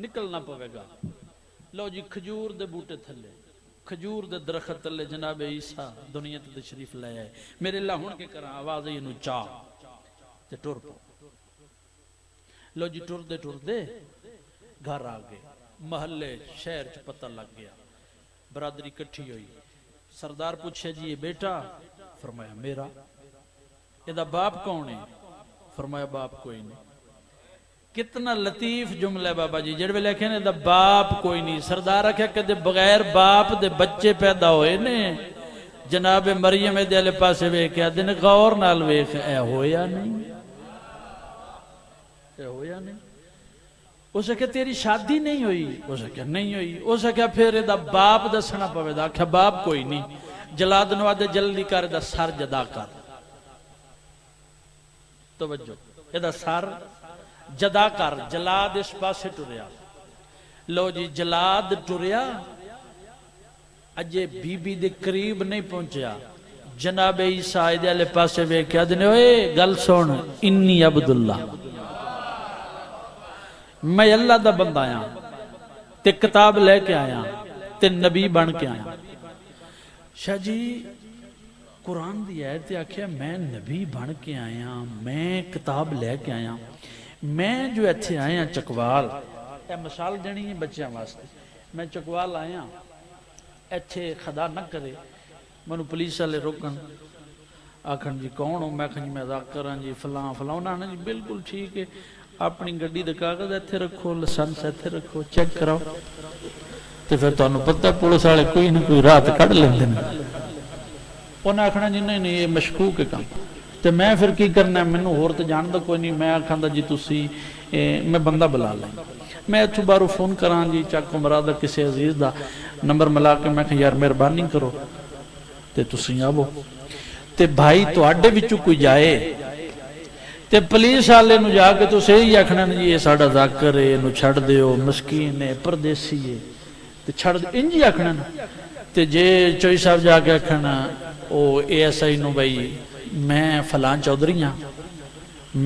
نکلنا پوے گا. لو جی کھجور دے بوٹے تھلے کھجور دے درخت تھلے جناب عیسیٰ دنیا تے تشریف لے آئے. میرے اللہ ہون کے کراں آواز ہے انہوں چاہ تے ٹور پو. لو جی ٹور دے گھر آگے محلے شہر چ پتہ لگ گیا. برادری کٹھی ہوئی. سردار پوچھے جی یہ بیٹا؟ فرمایا میرا. یہ دا باپ کون ہے؟ فرمایا باپ کوئی نہیں. کتنا لطیف جملہ ہے بابا جی. جڑ ویلے کہنے دا باپ کوئی نہیں. سردار آکھیا کہ بغیر باپ دے بچے پیدا ہوئے نے. جناب مریم دے والے پاسے ویکھیا دن غور نال ویکھ اے ہویا نہیں اے ہویا نہیں. اسے کہ تیری شادی نہیں ہوئی؟ اسے کہ نہیں ہوئی. اسے کہ پھر دا باپ دسنا پوے دا. آکھیا باپ کوئی نہیں. جلاد نو آدھے جلدی کر دا سر جدا کر. توجہ یہ دا سر جدا کر. جلاد اس پاسے ٹریا. لو جی جلاد ٹریا اجے بی بی دے قریب نہیں پہنچیا. جناب عیسیٰ دے والے پاسے ویکھیا دنے اوئے گل سن انی عبداللہ میں اللہ دا بندہ آیا تے کتاب لے کے آیا تے نبی بن کے آیا. شاہ جی قرآن دی آیت آکھیا میں نبی بن کے آیا میں کتاب لے کے آیا. میں جو ایتھے آیا چکوال اے مثال دینی ہے بچیاں واسطے. میں چکوال آیا ایتھے خدا نہ کرے منو پولیس والے روکن آکھن جی کون ہو؟ میں کہن جی میں ذاکر ہاں جی فلاں فلاں. انہاں نے جی بالکل ٹھیک ہے اپنی گڈی دے کاغذ ایتھے رکھو لائسنس ایتھے رکھو چیک کراؤ تے پھر تانوں پتہ پولیس والے کوئی نہ کوئی رات کڈ لیندے نے. انہاں آکھنا جی نہیں نہیں یہ مشکوک ہے کام. تے میں پھر کی کرنا مینوں ہور تے جاندا کوئی نہیں. میں آکھاں جی تسی میں بندہ بلا لیں. میں اتھوں باہروں فون کراں جی چاکو مراد کسی عزیز دا نمبر ملا کے میں کہ یار مہربانی کرو تے تسی آو تے بھائی تواڈے وچوں کوئی جائے تے پولیس والے نو جا کے تو صحیح آکھنا جی یہ ساڈا ذاکر ہے اینو چھڈ دیو مسکین ہے پردیسی ہے تے چھڈ انج ہی آکھنا. تے جے چوئی صاحب جا کے آکھنا او اے ایس آئی نو بھائی میں فلاں چودھری ہاں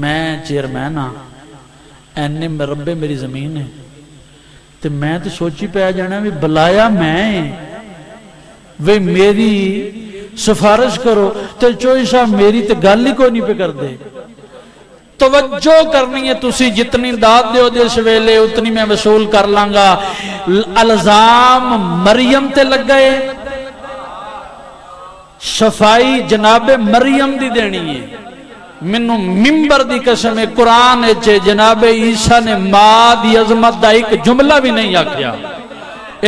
میں چیئرمین ہاں اینے مربے میری زمین ہے تے میں تے سوچی پہ جانا بھی بلایا میں وے میری سفارش کرو تے چوئی صاحب میری تے گل ہی کوئی نہیں پہ کر دے. توجہ کرنی ہے تسی جتنی داد دیو دس ویلے اتنی میں وصول کر لانگا. الزام مریم تے لگ گئے صفائی جناب مریم دی دینی ہے. منو ممبر دی قسم قرآن اچھے جناب عیسیٰ نے ماں دی عظمت دا ایک جملہ بھی نہیں آکھیا.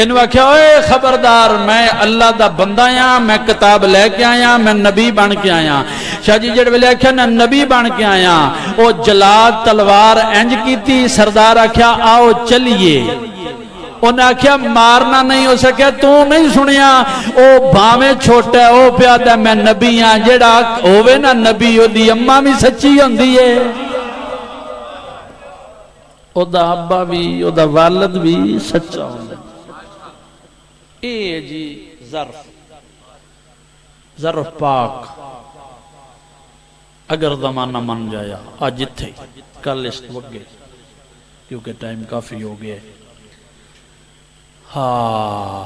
انہوں آکھیا اے خبردار میں اللہ دا بندہ آیا میں کتاب لے کے آیا میں نبی بن کے آیا. شاہ جی جڑ ویلے آکھیا نا نبی بن کے آیا او جلاد تلوار انج کی تھی. سردار آکھیا آؤ چلیے. انہیں آکھیا مارنا نہیں ہو سکیا تو نہیں سنیا او بھاویں چھوٹا ہے او پیادا ہے میں نبی ہاں. جڑا ہووے نا نبی او دی اماں بھی سچی ہوندی ہے او دا ابا بھی او دا والد بھی سچا ہوندا. اے جی ظرف پاک اگر زمانہ من جایا آج تھے کل اس وگے کیونکہ ٹائم کافی ہو گیا. ہاں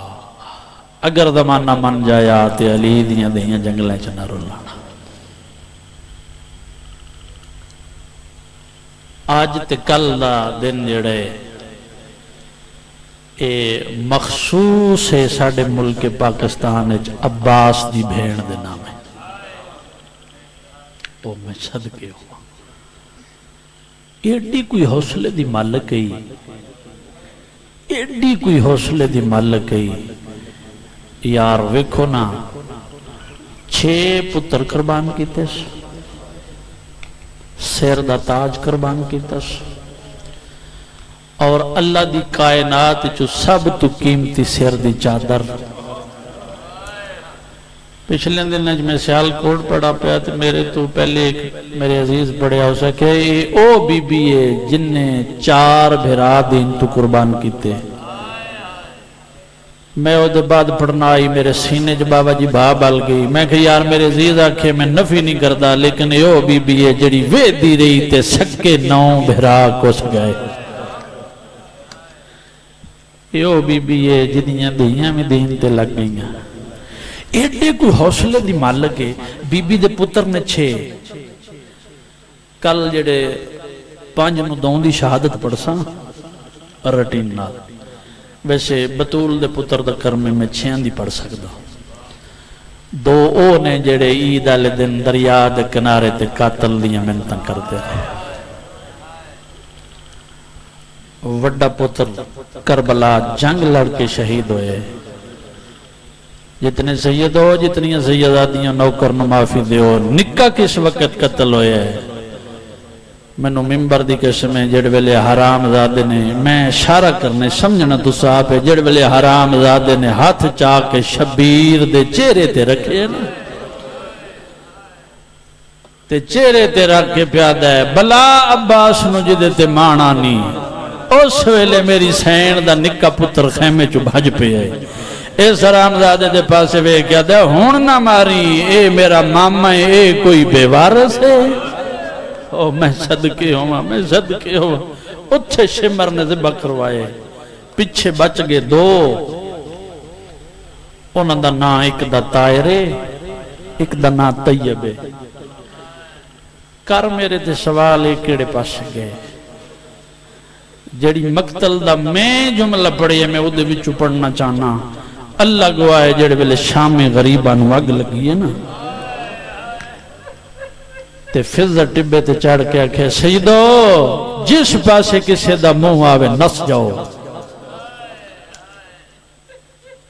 اگر زمانہ من جایا تے علی دیاں دیاں جنگلیں چ نہ رلانا. آج تے کل دا دن جڑے اے مخصوص ہے ساڑھے ملک پاکستان عباس دی بھین دے نام ہے. او میں صدقے ہوں ایڈی کوئی حوصلے دی مالک ہی ایڈی کوئی حوصلے دی مالک ہی. یار ویکھو نا 6 پتر قربان کیتے سیر دا تاج قربان کیتا اور اللہ دی کائنات جو سب تو قیمتی سیر دی چادر. پچھلے دن میں سیال کوٹ پڑھا پیا تو میرے تو پہلے ایک میرے عزیز پڑھیا ہو سکے او بی بی ہے جن نے 4 بھرا دین تو قربان کیتے. میں او دے بعد پڑھنا آئی میرے سینے جو بابا جی بھا بال گئی. میں کہ یار میرے عزیز آکھے میں نفی نہیں کردا لیکن او بی بی ہے جڑی وے دی رہی تے سکے 9 بھرا کس گئے. یہ وہ بی بی ہے جنیاں دھیاں بھی دین تے لگ گئیاں. ایڈے کوئی حوصلے دی مالک ہے. بی بی دے پتر نے 6 کل جڑے 5 نو دون دی شہادت پڑھساں رٹین نال. ویسے بطول دے پتر دا کرمے میں 6 دی پڑھ سکدا. 2 او نے جڑے عید والے دن دریا دے کنارے تے قاتل دیاں منتاں کردے رہے. وڈا پتر کربلا جنگ لڑ کے شہید ہوئے. جتنے سید ہو جتنی سیداتیاں نوکر نو معافی دیو. نکا کس وقت قتل ہوئے ہے؟ مینوں ممبر دی قسم ہے جڑ ویلے حرام زادے نے میں اشارہ کرنے سمجھنا تو صاحب ہے جڑ ویلے حرام زادے نے ہاتھ چا کے شبیر دے چہرے تے رکھے نا تے چہرے تے رکھ کے پیادہ ہے بلا عباس نو جدے تے مانا نہیں. اس ویلے میری سین دا نکا پتر خیمے چو بھج پہ ہے. اس حرام زادے دے پاسے وے کیا دے ہون نہ ماری اے میرا ماما ہے اے کوئی بے وارث ہے. او میں صدقے ہوں میں صدقے ہوں. اچھے شمر نے ذبح کروائے. پیچھے بچ گئے 2. انہاں دا نا ایک دا طائرے ایک دا نا طیبے. کر میرے تے سوال ایک کیڑے پاس گئے جڑی مقتل دا میں جملہ پڑھی ہے میں وہ دے وچوں پڑھنا چاہنا. اللہ گواہ ہے جڑے ویلے شام غریباں نو اگ لگی ہے نا تے فضا ٹبے تے چڑھ کے آکھے سیدو جس پاسے کسے دا منہ آوے نس جاؤ.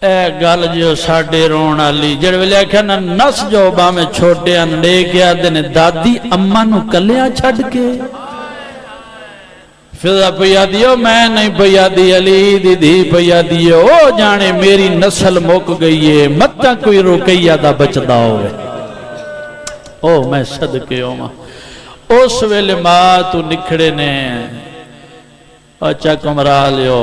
اے گل جو ساڈے رون والی جڑے ویلے آکھیا نا نس جاؤ باویں چھوٹے انڈے کے آدھے نے دادی اما نو کلیا چھڈ کے فضا پیا دیو میں نہیں پیا دی علی دی دی پیا دیو. او جانے میری نسل موک گئی ہے متا کوئی روکیا دا بچدا ہوئے. او میں صدقے ہوں. اس ویلے ماں تو نکھڑے نے اچھا کمرا لیو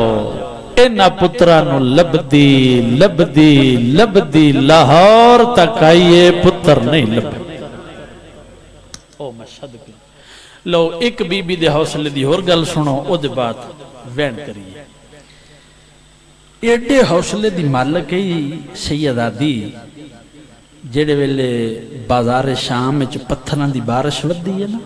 اینا پترانو لبدی لبدی لبدی لاہور تک آئیے پتر نہیں لبدی. او میں صدقے لو ایک بی بی دے حوصلے دی اور گل سنو او دے بات وین کریے. ایڈے حوصلے دی مالک ہے سیدہ دی جڑے ویلے بازار شام وچ پتھراں دی بارش ودی ہے نا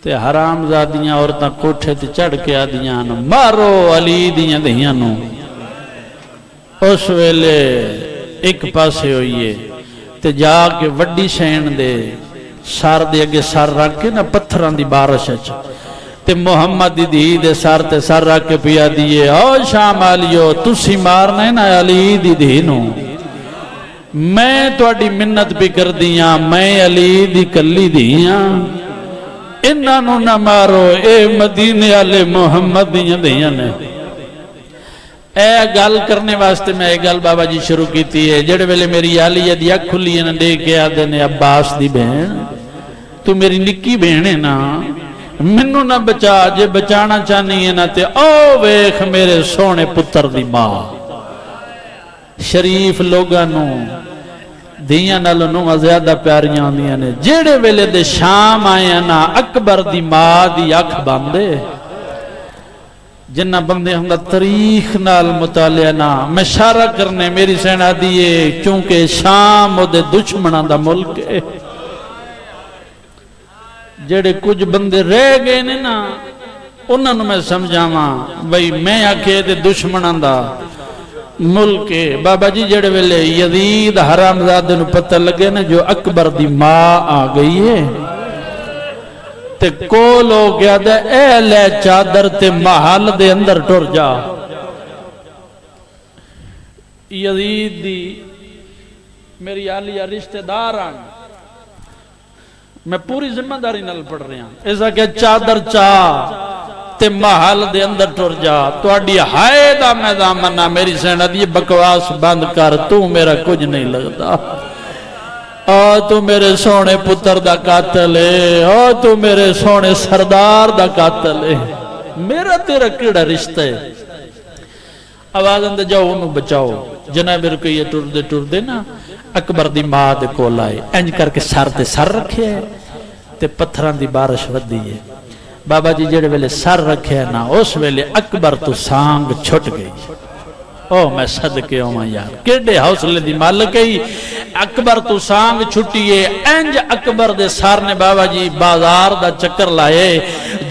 تے حرام زادیاں عورتاں کوٹھے تے چڑھ کے آدیاں مارو علی دیاں دہیاں نو. اس ویلے ایک پاسے ہوئیے تے جا کے وڈی شین دے سار دے اگے سار رکھ کے نا پتھران دی بارش اچھا تے محمد دی دے سار تے سار رکھ کے پیا دیئے او شام آلیو تسی مارنے نا علی دی دینو میں توڑی منت بھی کر دیاں میں علی دی کلی دیاں انہوں نہ مارو اے مدینے والے محمد دیاں دیاں نے. اے گل کرنے واسطے میں اے گل بابا جی شروع کیتی ہے جڑے ویلے میری آلیہ دی اکھ کھلی نہ دے کے آدھے نے عباس دی بہن تو میری نکی بہن ہے نا منو نہ بچا جے بچانا چاہنی ہے نا تے او ویکھ میرے سونے پتر دی ماں. شریف لوگانو دیاں نالوں نو زیادہ پیاریاں ہوندیاں نے. جڑے ویلے دے شام آئے نا اکبر دی ماں دی اکھ باندے جنہ بندے ہم دا تاریخ نال مطالعہ نا میں اشارہ کرنے میری سینا دیئے چونکہ شام دے دشمنان دا ملک ہے. جڑے کچھ بندے رہ گئے نے نا انہوں نے میں سمجھاواں بھئی میں آکھے دے دشمنان دا ملک ہے. بابا جی جڑے ویلے یزید حرام زادے نو پتہ لگے نا جو اکبر دی ماں آ گئی ہے تے کو لوگ کیا دے اے لے چادر تے محل دے اندر ٹر جا. یزید دی میری آلیہ رشتہ دار آن میں پوری ذمہ داری نال پڑھ رہا ہوں. ایسا کہ چادر چاہ تے محل دے اندر ٹر جا تو اڈی ہائے دا میں دامنہ میری سینہ دی بکواس بند کر تو میرا کچھ نہیں لگتا. تو میرے سونے پتر دا قاتل ہے تو میرے سونے سردار دا قاتل ہے. میرا تیرا کیڑا رشتہ ہے. آواز اندر جاؤ انہوں بچاؤ. جناب رکیہ ٹر دے نا اکبر دی ماں دے کول آئے انج کر کے سر تے سر رکھے ہے تے پتھران دی بارش ودی ہے. بابا جی جڑے ویلے سر رکھے نا اس ویلے اکبر تو سانگ چھٹ گئی او میں صدقے ہوں یار کیڑے حوصلے دی مالک ہے اکبر تو سانگ چھٹیے انج اکبر دے سار نے بابا جی بازار دا چکر لائے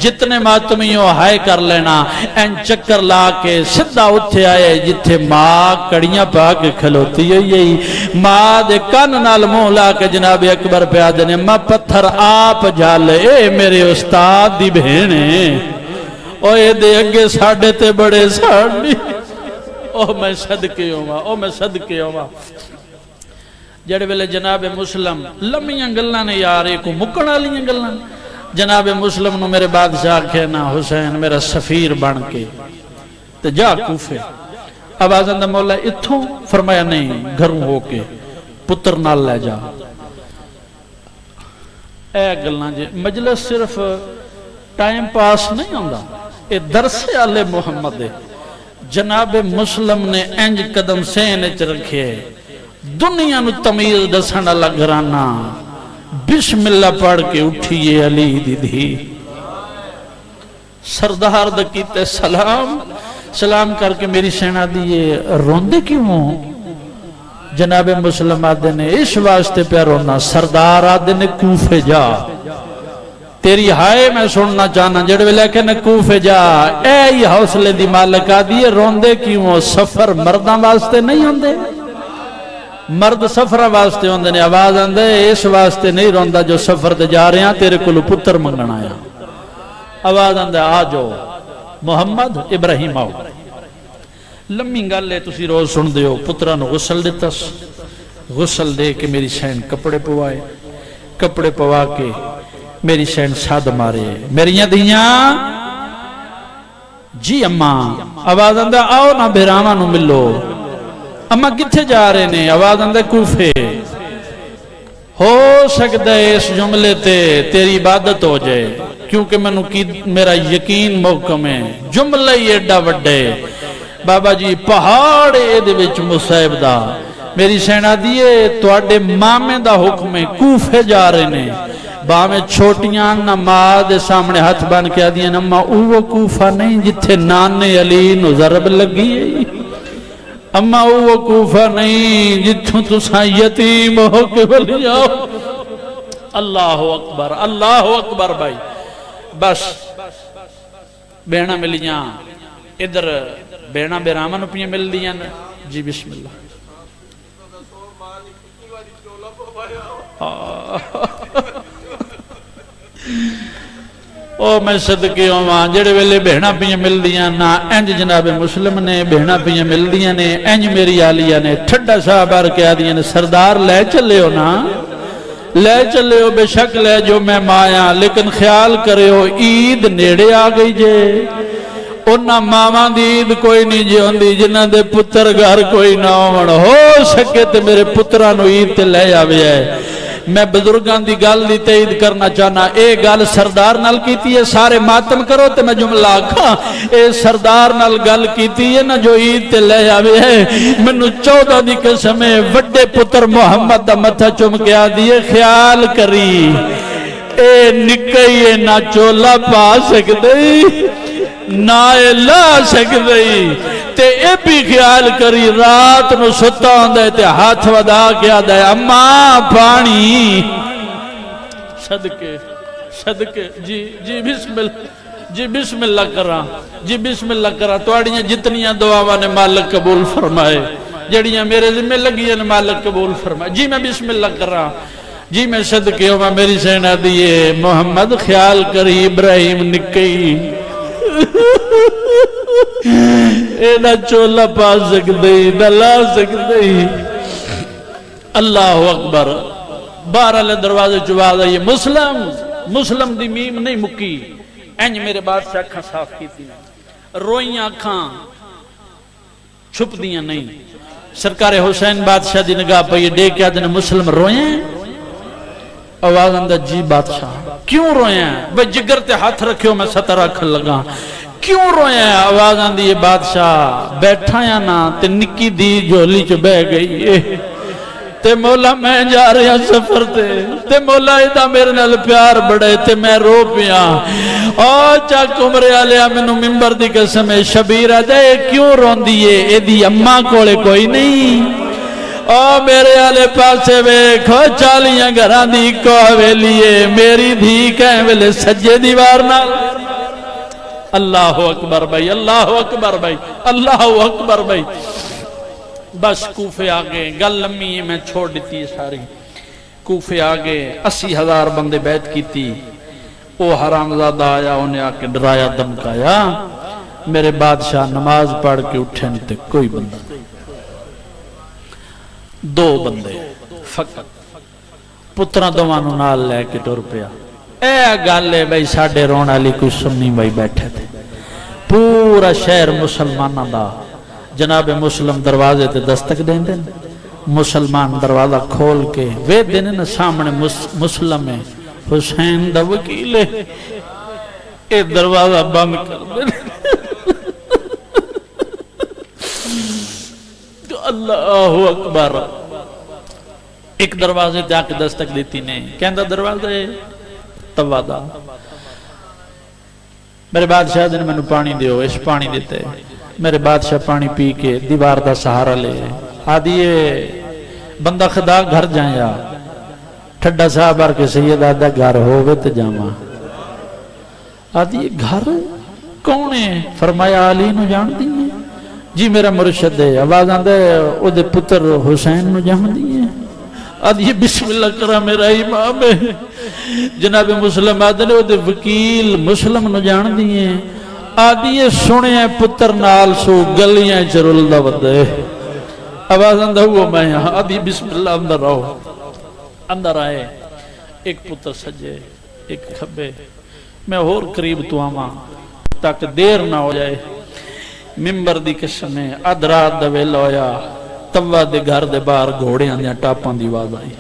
جتنے ماتمیوں ہائے کر لینا انج چکر لا کے سدھا اٹھے آئے جتھے ماں کڑیاں پا کے کھلوتی ہوئی ماں دے کان نال منہ لا کے جناب اکبر پہ آدھے نے ماں پتھر آپ جھالے اے میرے استاد دی بہنے اوے دے اگے ساڑھے تے بڑے ساڑھی او میں صدقے ہوا جڑے ویلے جناب مسلم لمیاں گلاں نے یار ایک مکن والیاں گلاں جناب مسلم نو میرے بادشاہ کہنا حسین میرا سفیر بن کے تے جا کوفے آواز آندا مولا اتھوں فرمایا نہیں گھروں ہو کے پتر نال لے جا اے گلاں جی مجلس صرف ٹائم پاس نہیں ہوندا اے درس آل محمد ہے جناب مسلم نے انج قدم سین اچ رکھے دنیا نو تمیز دسن والا گھرانہ بسم اللہ پڑھ کے اٹھیے علی دی دھی سردار دا کیتے سلام کر کے میری سینا دیئے روندے کیوں جناب مسلم آدھے نے اس واسطے پہ رونا سردار آدھے نے کوفے جا تیری ہائے میں سننا چاہنا جڑے لے کے کوفے جا اے ہی حوصلے دی مالک آدھی روندے کیوں سفر مرداں واسطے نہیں ہوندے مرد سفر واسطے ہوندے نے آواز آندے اس واسطے نہیں روندا جو سفر تے جا رہے ہیں تیرے کولو پتر منگن آیا آواز آندے آ جاؤ محمد ابراہیم آؤ لمبی گل ہے تسی روز سن دیو پتراں نو غسل دیتا غسل دے کے میری شین کپڑے پوائے کپڑے پوا کے میری شین ساد مارے میریاں دیاں جی اماں آواز آندہ آؤ نا بھیراواں نو ملو اماں کتھے جا رہے نے آواز آندہ کوفے ہو سکتا ہے اس جملے تے تیری عبادت ہو جائے کیونکہ میرا یقین محکم ہے جملہ ہی ایڈا وڈے بابا جی پہاڑ دے وچ مصیب دا میری سینا دیئے تواڈے مامے دا حکم ہے کوفے جا رہے نے باہمیں چھوٹیاں نہ ماں دے سامنے ہاتھ بان کے آدھی ہیں نمہ اوہ کوفہ نہیں جتھے نانے علی نو ضرب لگی ہے اما اوہ کوفہ نہیں جتھوں تساں یتیم ہو کے بلی جاؤ اللہ اکبر بھائی بس بینا ملیاں ادھر بینا بیرامن پیاں مل دیاں جی بسم اللہ او میں صدقے ہوں جڑے ویلے بہنا پیاں مل دیاں نا انج جناب مسلم نے بہنا پیاں مل دیاں نے انج میری آلیہ نے ٹھڈا صاحب آر کے آدیاں نے سردار لے چلے ہو نا لے چلے ہو بے شک لے جو میں مایا لیکن خیال کرے ہو عید نیڑے آ گئی جے انہاں ماما دی عید کوئی نہیں جے ہوندی جنہاں دے پتر گھر کوئی نہ ہو سکے تے میرے پتران عید تے لے آوے ہے میں بزرگان دی گل دی تائید کرنا چاہنا اے گل سردار نال کیتی ہے سارے ماتم کرو تے میں جملہ آکھاں اے سردار نال گل کیتی ہے نا جو عید تے لے آوے ہے منو 14 دی قسم ہے وڈے پتر محمد دا متھا چم کے آدیے خیال کری اے نکئی اے نہ چولا پا سکدئی نہ لا سکدئی تے اے بھی خیال کری رات نو ستا ہوندے تے ہاتھ ودا کے آدھے اماں پانی صدقے جی بسم اللہ کرا توڑیاں جتنیاں دعاواں نے مالک قبول فرمائے جڑیاں میرے ذمہ لگیاں نے مالک قبول فرمائے جی میں بسم اللہ کرا جی میں صدقے ہوں میری سینا دیئے محمد خیال کری ابراہیم نکئی اے نہ چولا پا سکدئی نہ لا سکدئی اللہ اکبر بہرحال دروازے چواز آئیے مسلم دی میم نہیں مکی انج میرے بادشاہ اکھاں صاف کی تھی روئیاں اکھاں چھپ دیاں نہیں سرکار حسین بادشاہ دی نگاہ پہ یہ دے کے آدھنے مسلم روئیں آواز اندر جی بادشاہ کیوں روئیں بھئی جگر تے ہاتھ رکھیو میں ستر رکھن لگا کیوں روئے ہیں آواز آن دی بادشاہ بیٹھا یا نا تے نکی دی جولی چو بہ گئی تے مولا میں جا رہا سفر تے مولا ایدہ میرے نال پیار بڑھے تے میں رو پیا چک عمرے والیا مینوں ممبر دی قسم ہے شبیر آدھا کیوں روندی ہے ایدی اماں کولے کوئی نہیں میرے والے پاسے ویکھو 40 گھراں دی کو حویلی ہے میری دھی کہیں ویلے سجے دیوار نال اللہ اکبر بھائی اللہ اکبر بھائی اللہ اکبر بھائی بس کوفے آگے گل لمبی ہے میں چھوڑ دیتی ہے ساری کوفے آگے 80,000 بندے بیعت کی تھی وہ حرامزادہ آیا انہیں آکے ڈرایا دمکایا میرے بادشاہ نماز پڑھ کے اٹھے نہیں تے کوئی بندہ 2 بندے فقط پترہ دوانو نال لے کے ٹر پیا اے گالے بھائی ساڑھے رونا لی کوئی سنی بھائی بیٹھے تھے پورا شہر مسلمانہ دا جناب مسلم دروازے تے دستک دیں دیں مسلمان دروازہ کھول کے وے دینے نا سامنے مسلم ہے حسین دا وکیل ہے اے دروازہ بند کر دیں تو اللہ اکبر ایک دروازے جا کے دستک دیتی نہیں کہندہ دروازے توادہ میرے بادشاہ دن میں نے پانی دیو اس پانی دیتے میرے بادشاہ پانی پی کے دیوار دا سہارا لے آدھیے بندہ خدا گھر جائیں یا ٹھڈا صاحب آر کے سید آدھا گھر ہوئے تے جاما آدھیے گھر کون ہے فرمایا علی نو جان دیئے جی میرا مرشد ہے آواز آندھے او دے پتر حسین نو جان دیئے آدھیے بسم اللہ کرا میرا امام ہے جناب مسلم آدھے او دے وکیل مسلم نو جان دیئے آدھیے سنے ہیں پتر نال سو گلیاں چرول دا ودے آواز اندھا ہوا میں یہاں آدھی بسم اللہ اندر رہو اندر آئے ایک پتر سجے ایک کھبے میں اور قریب تو آما تاکہ دیر نہ ہو جائے ممبر دی قسم ہے ادرات دا ویلا ہویا توا دے گھر دے باہر گھوڑے آندیاں ٹاپاں دی آواز آئی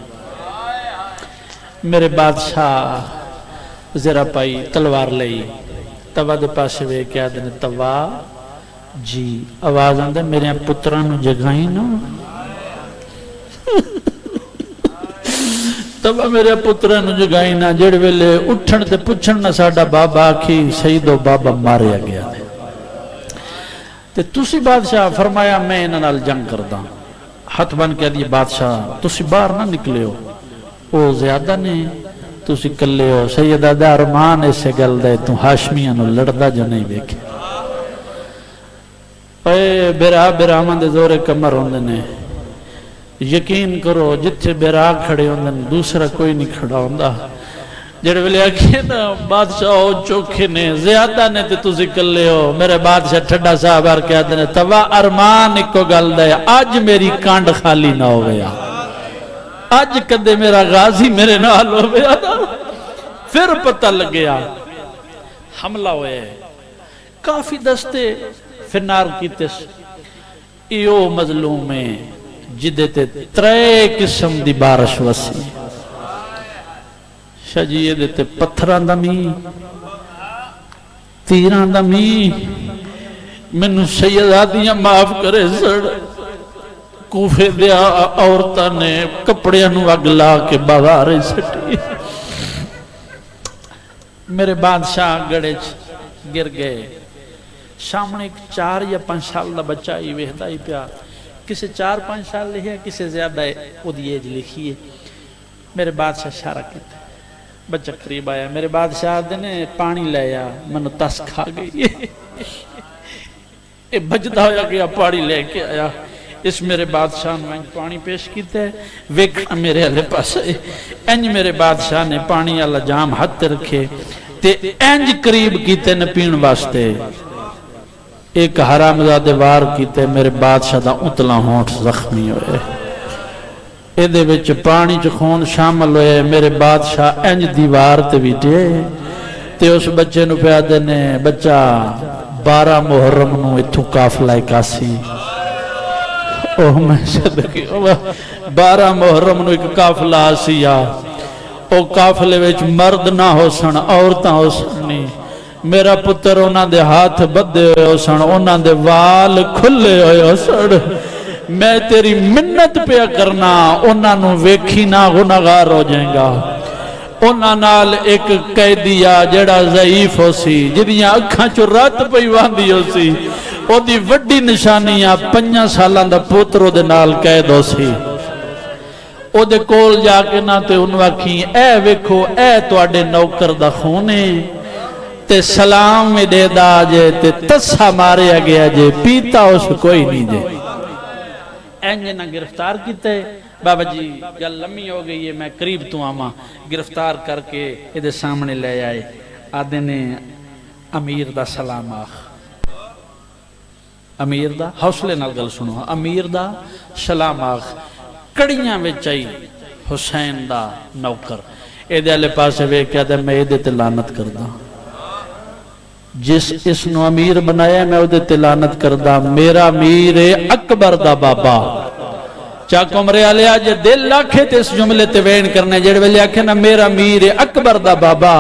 میرے بادشاہ زیرہ پائی تلوار لئی توا دے پاسے وے کیا دینے توا جی آواز آندے میرے پترانو جگائیں نا توا میرے پترانو جگائیں نا جڑ ویلے اٹھن تے پچھن نا ساڑا بابا آکھی سیدو بابا ماریا گیا دے تے تُسی بادشاہ فرمایا میں انہاں جنگ کرداں ہاتھ بن کے دیئے بادشاہ تُسی باہر نہ نکلے ہو او زیادہ نے تُسی کلے ہو سیدہ دارمان ایسے گل دے تو ہاشمیاں نو لڑدا جو نہیں بیکھے اے بیرا بیرامن دے زور کمر ہوندے نے یقین کرو جتھے بیرا کھڑے ہوندے نے دوسرا کوئی نہیں کھڑا ہوندا جڑے ویلے آکھے نا بادشاہ ہو چوکھے نے زیادہ نے تے تُسی کلے ہو میرے بادشاہ ٹھڈا صاحب آر کے آدھے نے توا ارمان ایک کو گل دے آج میری کانڈ خالی نہ ہو گیا آج کدے میرا غازی میرے نال ہو گیا پھر پتہ لگ گیا حملہ ہوئے کافی دستے فنار کی تس ایو مظلوم میں جدے تے 3 قسم دی بارش وسی شجیے دیتے پتھران دا می تیران دا می منو سیدادیاں معاف کرے سڑ کوفے دیا عورتہ نے کپڑے انو اگلا کے بغارے سٹی میرے بادشاہ گڑے گر گئے سامنے 4 یا 5 سال دا بچہ ہی وحدہ ہی پیا کسے 4-5 سال لکھے کسے زیادہ ہے وہ دیئے لکھی ہے میرے بادشاہ اشارہ کیتے بچہ قریب آیا میرے بادشاہ نے پانی لیا منو تس کھا گئی یہ بجدہ ہویا گیا پانی لے کے آیا اس میرے بادشاہ نے پانی پیش کیتے ویک میرے علیہ پاس انج میرے بادشاہ نے پانی اللہ جام ہاتھ رکھے تے انج قریب کیتے نے پین واسطے ایک حرامزادے وار کیتے میرے بادشاہ دا اتلا ہونٹ زخمی ہوئے ایدے وچ پانی چخون شامل ہوئے میرے بادشاہ انج دیوار تے بیٹھے تے اس بچے نو پیادے نے بچہ 12 محرم نو اتھو کافلہ کاسی اوہ میں صدقی 12 محرم نو ایک کافلہ آسیا او کافلے وچ مرد نہ ہو سن عورتاں ہو سنی میرا پتر انہاں دے ہاتھ بدے ہوئے ہو سن انہاں دے وال کھلے ہوئے ہو سن میں تیری منت پہ کرنا انہاں نو ویکھی نہ گناہگار ہو جائیں گا انہاں نال ایک قیدی آ جڑا ضعیف ہو سی جدیاں اکھاں چوں رت پئی واندی ہو سی او دی وڈی نشانیاں 5 سالاں دا پوتر او دے نال قید ہو سی او دے کول جا کے نہ تے انہوں آکھی اے ویکھو اے تواڈے نوکر دا خون ہے تے سلام میں دے دا جے تے تسا ماریا گیا جے پیتا اس کوئی نہیں جے اینجے نہ گرفتار کیتے بابا جی گل لمبی ہو گئی ہے میں قریب تو آما گرفتار کر کے ادھے سامنے لے آئے آدھے نے امیر دا سلام آخ امیر دا حوصلے نال گل سنو امیر دا سلام آخ کڑیاں وچائی حسین دا نوکر ادھے علی پاسے وے کیا دے میں ادھے تلانت کردہ جس اس نو امیر بنایا میں ادھے تلانت کردہ میرا امیر اکبر دا بابا چاک عمرے علیہ جے دل لاکھے تے اس جملے تے وین کرنے جڑے ویلے آکھے نا میرا میر اکبر دا بابا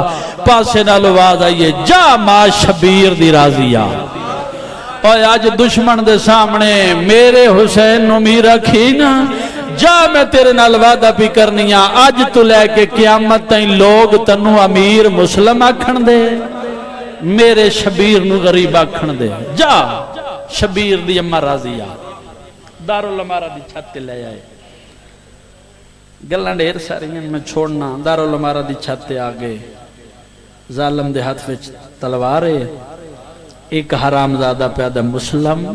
پاسے نال آواز آئیے جا ما شبیر دی راضیہ اور آج دشمن دے سامنے میرے حسین نو میر رکھی نا جا میں تیرے نال وعدہ بھی کرنیاں آج تو لے کے قیامت تائیں لوگ تنو امیر مسلم آکھن دے میرے شبیر نو غریب آکھن دے جا شبیر دی امہ راضیہ دارالعمارہ دی چھت لے آئے گلان ڈھیر ساری میں چھوڑنا دارالعمارہ دی چھت آگے ظالم دے ہاتھ وچ تلوارے ایک حرام زادہ پیادہ مسلم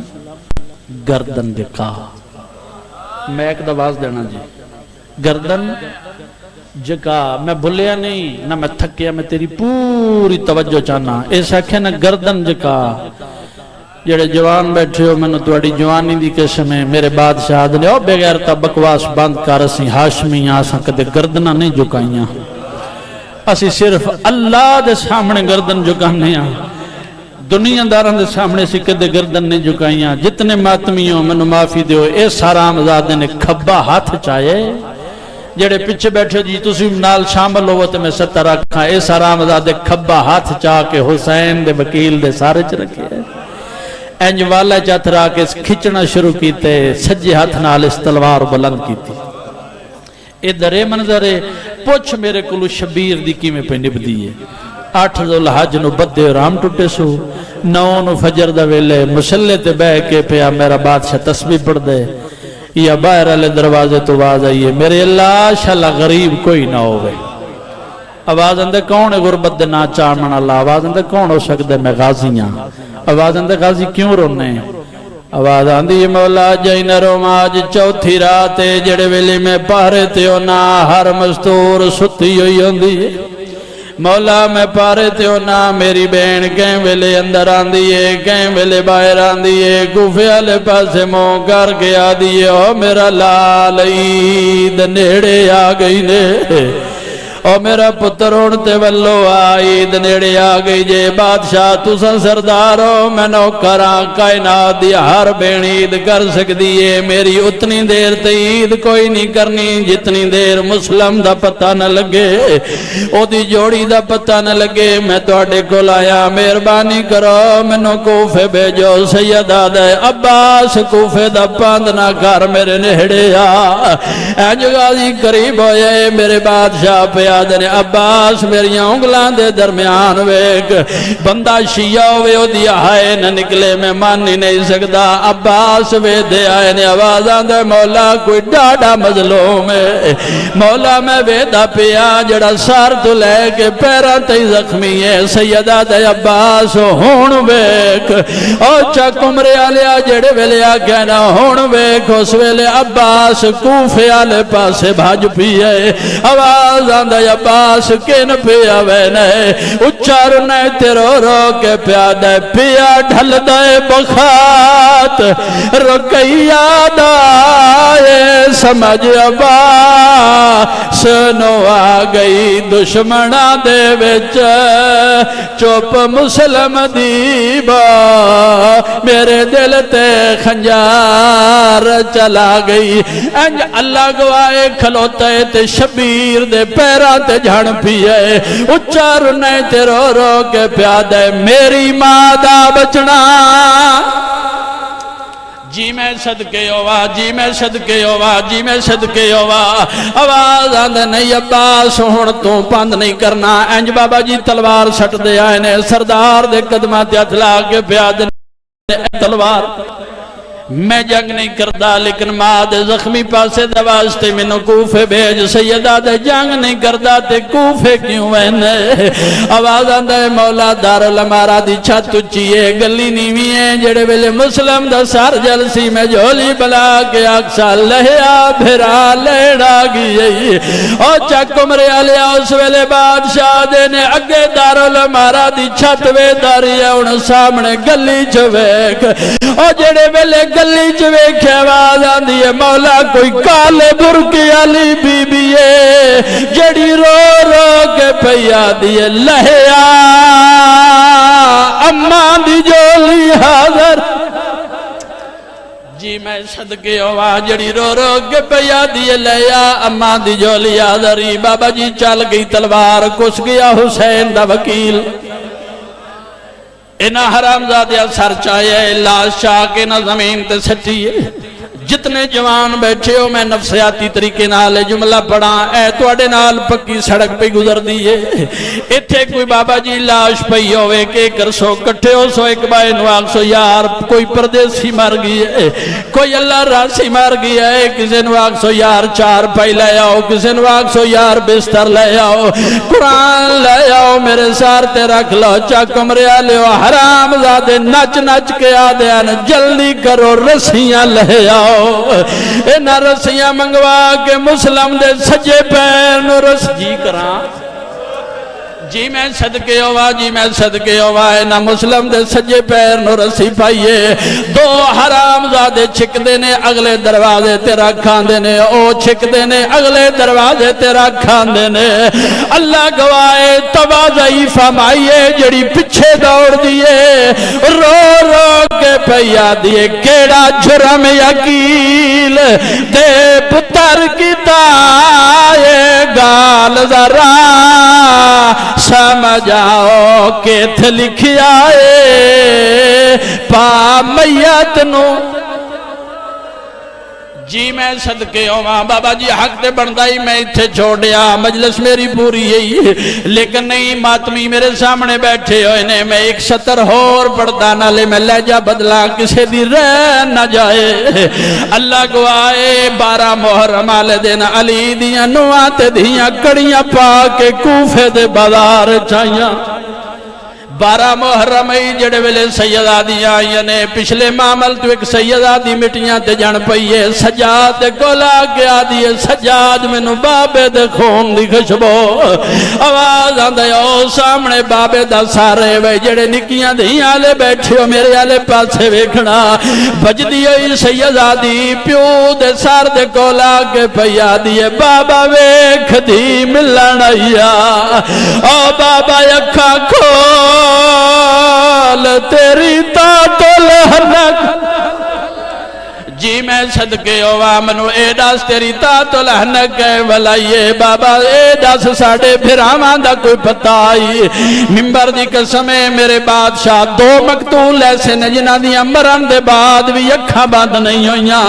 گردن دکھا میں ایک دواز دینا جی گردن جگہ میں بھولیا نہیں نہ میں تھکیا میں تیری پوری توجہ چاہنا ایسا کہ نہ گردن جگہ جڑے جوان بیٹھے ہو میں نے توڑی جوانی دی قسم ہے میرے بادشاہ دلے او بغیر تا بکواس بند کر اسی ہاشمی آساں کدے گردنہ نہیں جھکائیاں اسی صرف اللہ دے سامنے گردن جھکانے ہیں دنیا داران دے سامنے سی کدے گردن نہیں جھکائیاں جتنے ماتمیوں میں نے معافی دیو اے سارام زادے نے کھبا ہاتھ چاہے جڑے پیچھے بیٹھے جی تسی نال شامل ہوئے تے میں ستر رکھاں اے سارام زادے کھبا ہاتھ چاہ کے حسین دے وکیل دے سارے چ رکھے اینج والا جات را کے کھچنا شروع کیتے سجے ہاتھ نال اس تلوار بلند کیتی ادھر اے منظرے پوچھ میرے کلو شبیر دی کی میں پہ نب دیئے 8 ذوالحج نو بدے رام ٹوٹے سو 9 نو فجر دا ویلے مسلے تے بہ کے پیا میرا بادشاہ تسبیح پڑھ دے یا باہر علی دروازے تو آواز آئیے میرے اللہ شاءاللہ غریب کوئی نہ ہوئے آواز اندے کون ہے غربت دے نا چامن اللہ آواز اندے کون ہو سکتے میں غازیاں آواز اندے غازی کیوں رونے آواز آندھی مولا جائن روماج چوتھی رات جڑے ویلے میں پارے تے ہونا ہر مستور ستی ہوئی ہوندی مولا میں پارے تے ہونا میری بین کہیں ویلے اندر آندھیے کہیں ویلے باہر آندھیے کوفے والے پاسے مو کر کے آدھیے او میرا لال عید نیڑے آ گئی نے او میرا پتر اونتے واللو آئید نیڑے آگئی جے بادشاہ تُسا سردارو میں نوکران کائنات دی ہر بین عید کر سکدیے میری اتنی دیر تے عید کوئی نہیں کرنی جتنی دیر مسلم دا پتہ نہ لگے او دی جوڑی دا پتہ نہ لگے میں تو اڈے کو لایا مہربانی کرو میں نو کوفے بھیجو سیدہ دے عباس کوفے دا پاندنا کر میرے نہڑے اینج غازی قریب ہوئے میرے بادشاہ پہ آدھنے عباس میری انگلان دے درمیان ویک بندہ شیعہ ہوئے ہو دیا ہائے نہ نکلے میں مانی نہیں سکتا عباس وے دے آئے نے آوازاں دے مولا کوئی ڈاڑا مظلوم ہے مولا میں ویدہ پیا جڑا سار تو لے کے پیرا تی زخمی ہے سیدہ دے عباس ہون ویک او چاک عمرے آلیا جڑے ویلے آگیا نا ہون ویک اس ویلے عباس کوفے آلے پاسے بھاج پیئے آوازاں دے عباس کن پیا وینے اچار نے تیرو رو کے پیا دے پیا ڈھل دے بخات رکیا دائے سمجھ عباس نو آگئی دشمنہ دے وچ چوپ مسلم دیبا میرے دل تے خنجار چلا گئی انج اللہ گوائے کھلوتے تے شبیر دے پیرا تے جھڑ پیئے اچار نے تے رو رو کے پیادے میری ماں دا بچنا جی میں صدقے ہووا جی میں صدقے ہووا جی میں صدقے ہووا آواز آندے نہیں عباس ہن تو پند نہیں کرنا انج بابا جی تلوار سٹ دے آئے نے سردار دے قدمہ تے ہتھ لا کے پیا دے تلوار میں جنگ نہیں کرتا لیکن ماں دے زخمی پاسے دے واسطے میں کوفے بھیج سیدہ دے جنگ نہیں کرتا تے کوفے کیوں وینے آواز آندہ ہے مولا دار الامارہ دی چھت اچھیے گلی نیوی ہے جڑے ویلے مسلم دا سار جلسی میں جھولی بلا کے اکسا لہیا بھرا لیڑا گئی او چک عمر علیہ اس ویلے بادشاہ دے نے اگے دار الامارہ دی چھت وے داری ہے ان سامنے گلی چویک او جڑے ویلے گلی چوے کے آواز آندی ہے مولا کوئی کالے برکی علی بی بی ہے جڑی رو رو کے پیا دیئے لہیا اماں دی جولی حاضر جی میں صدقے ہوا جڑی رو رو کے پیا دیئے لہیا اماں دی جولی حاضری بابا جی چل گئی تلوار کس گیا حسین دا وکیل انہا حرام زادیہ سر چاہیے لاش چاہ کے نہ زمین تے سٹیے جتنے جوان بیٹھے ہو میں نفسیاتی طریقے نالے جملہ پڑھا اے توڑے نال پکی سڑک پہ گزر دیئے اتھے کوئی بابا جی لاش پئی ہوئے کہ کرسو کٹھے ہو سو ایک بائے نواق سو یار کوئی پردیسی مار گئی ہے کوئی اللہ راسی مار گئی ہے کسی نواق سو یار چار پائی لے آؤ کسی نواق سو یار بستر لے آؤ قرآن لے آؤ میرے سارتے رکھ لو چاک عمریا لے آؤ حرام زادے نچ نچ کے آدھے آنے جلدی کرو رسیاں لے آؤ اینا رسیاں منگوا کے مسلم دے سجے پیر نو رس جی کران جی میں صدقے ہوا جی میں صدقے ہوا اینا مسلم دے سجے پیر نو رسی پائیے دو حرام زادے چھک دینے اگلے دروازے تیرا کھان دینے او چھک دینے اگلے دروازے تیرا کھان دینے اللہ گوائے توازہی فرمائیے جڑی پچھے دوڑ دیئے رو رو کے پیا دیئے کیڑا جرم یقیل دے پتر کی دائے گال ذرا سمجھاؤ کہ تھے لکھی آئے پا میت نو جی میں صدقے ہوا بابا جی حق دے بندائی میں اتھے چھوڑیا مجلس میری پوری یہی لیکن نہیں ماتمی میرے سامنے بیٹھے ہوئے نے میں ایک سطر اور پڑھتا نہ لے میں لہجہ بدلا کسے دی رہ نہ جائے اللہ کو آئے 12 محرم آلے دن علی دیاں نواتے دیاں کڑیاں پا کے کوفے دے بازار چاہیاں 12 محرم ہی جڑے ویلے سیدہ دیا یعنی پچھلے معامل تو ایک سیدہ دی مٹیاں تے جان پئیے سجاد گولا گیا دیئے سجاد میں نو بابے دے خون دی خشبو آواز آندے او سامنے بابے دا سارے وے جڑے نکیاں دیاں لے بیٹھے ہو میرے آلے پاسے ویکھنا بج دیئے سیدہ دی پیو دے سار دے گولا کے پیا دیئے بابا ویکھ دی ملن آیا او بابا یکھا کھو تیری تاٹو لہنک جی میں صدقے ہوا منو اے داس تیری تاٹو لہنک ہے ولائیے بابا اے داس ساڑے پھر آماندہ کوئی پتہ آئی ممبر دی قسمے میرے بادشاہ 2 مقتول ایسے نجنہ دیا مرن دے بعد بھی اکھا باندھ نہیں ہوئیاں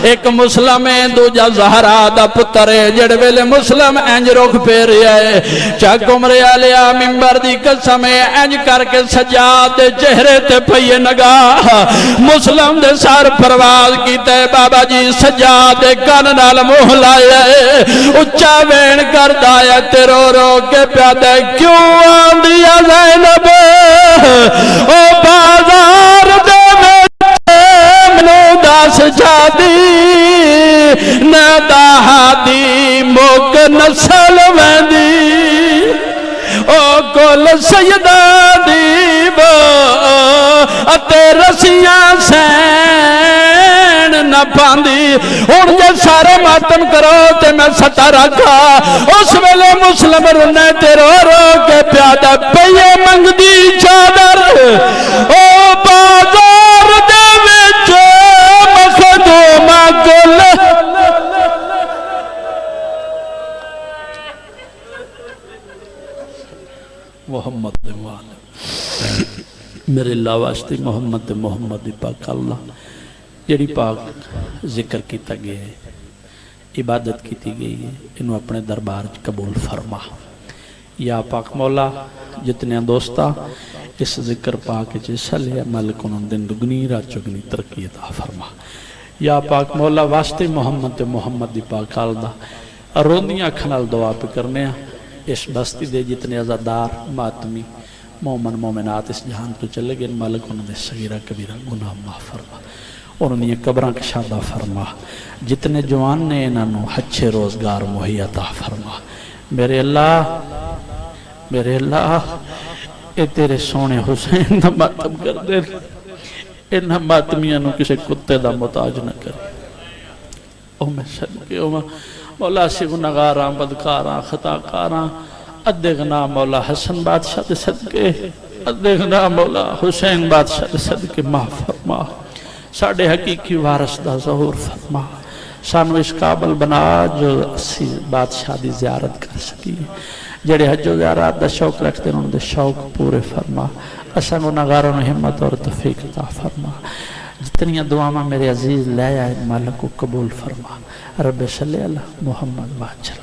ایک مسلم ہے دوجہ زہرہ دا پتر ہے جڑ ویلے مسلم انج روک پہ رہے ہے چاک عمر علیہ ممبر دی قسمے انج کر کے سجاد دے چہرے تے پئیے نگاہ مسلم دے سار پرواز کیتے بابا جی سجاد کان نال موہ لائے اچھا وین کر دایا تیرو رو کے پیادے کیوں آندیا زینب او بازار دے میں منو داس جادی نداہا دی موک نسل ویندی او کل سیدہ دیبا اتے رسیاں سین نہ پاندی ان جے سارے ماتم کرو تے میں ستا رکھا اس ویلے مسلم رنے تے رو رو کے پیادہ پیے منگ دی چادر او بازار دے وچ مخدومہ کل محمد میرے اللہ واسطے محمد پاک اللہ جڑی پاک ذکر کیتا گیا ہے، عبادت کیتی گئی ہے، انہوں اپنے دربار قبول فرما۔ یا پاک مولا جتنے دوستا اس ذکر پاک حصہ لیا، مالک انہوں دن دگنی رات چگنی ترقی عطا فرما۔ یا پاک مولا واسطے محمد تے محمد دی پاک آلدہ روندیاں کھنال دعا پہ کرنے ہیں۔ اس بستی دے جتنے عزادار ماتمی مومن مومنات اس جہان تو چلے گئے، مالک انہوں دے صغیرہ کبیرہ گناہ معاف فرما، انہوں نے قبران کشادہ فرما، جتنے جوان نے انہوں اچھے روزگار مہیا عطا فرما۔ میرے اللہ اے تیرے سونے حسین دا ماتم کر دے، انہاں ماتمیاں نو کسے کتے دا محتاج نہ کرے۔ او میں صدقے مولا سے گناہگاراں بدکاراں خطاکاراں ادھے گناہ مولا حسن بادشاہ دے صدقے، ادھے گناہ مولا حسین بادشاہ دے صدقے معاف فرما، ساڑھے حقیقی وارث دا ظہور فرما، سانو اس قابل بنا جو اسی بادشاہ دی زیارت کر سکی، جڑے حج و زیارات دا شوق رکھتے انہوں دے شوق پورے فرما، اساں گناہگاراں نو ہمت اور توفیق عطا فرما۔ جتنی دعاواں میرے عزیز لے آئے مالک کو قبول فرما۔ رب صلی اللہ محمد واجل